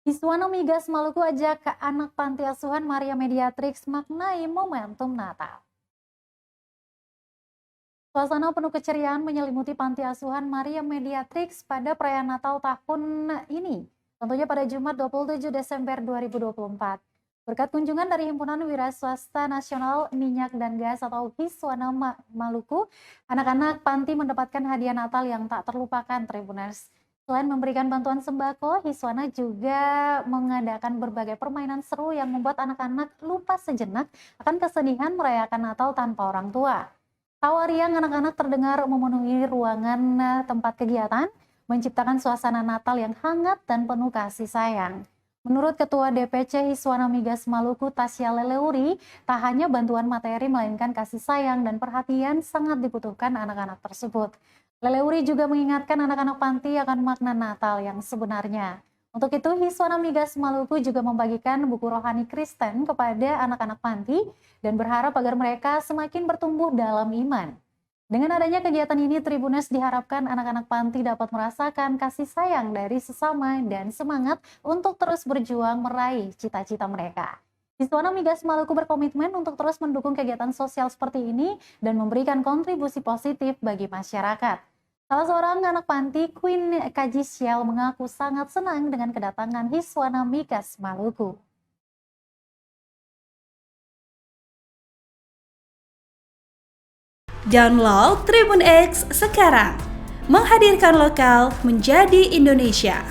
Iswana Migas Maluku ajak ke anak panti asuhan Maria Mediatrix maknai momentum Natal. Suasana penuh keceriaan menyelimuti panti asuhan Maria Mediatrix pada perayaan Natal tahun ini, tentunya pada Jumat 27 Desember 2024. Berkat kunjungan dari Himpunan Wira Swasta Nasional Minyak dan Gas atau Hiswana Maluku, anak-anak panti mendapatkan hadiah Natal yang tak terlupakan, Tribuners. Selain memberikan bantuan sembako, Hiswana juga mengadakan berbagai permainan seru yang membuat anak-anak lupa sejenak akan kesedihan merayakan Natal tanpa orang tua. Tawa riang anak-anak terdengar memenuhi ruangan tempat kegiatan, menciptakan suasana Natal yang hangat dan penuh kasih sayang. Menurut Ketua DPC Hiswana Migas Maluku Tasya Leleuri, tak hanya bantuan materi melainkan kasih sayang dan perhatian sangat dibutuhkan anak-anak tersebut. Leleuri juga mengingatkan anak-anak panti akan makna Natal yang sebenarnya. Untuk itu, Hiswana Migas Maluku juga membagikan buku rohani Kristen kepada anak-anak panti dan berharap agar mereka semakin bertumbuh dalam iman. Dengan adanya kegiatan ini, Tribuners diharapkan anak-anak panti dapat merasakan kasih sayang dari sesama dan semangat untuk terus berjuang meraih cita-cita mereka. Hiswana Migas Maluku berkomitmen untuk terus mendukung kegiatan sosial seperti ini dan memberikan kontribusi positif bagi masyarakat. Salah seorang anak panti, Queen Kajisial, mengaku sangat senang dengan kedatangan Hiswana Migas Maluku. Download Tribun X sekarang, menghadirkan lokal menjadi Indonesia.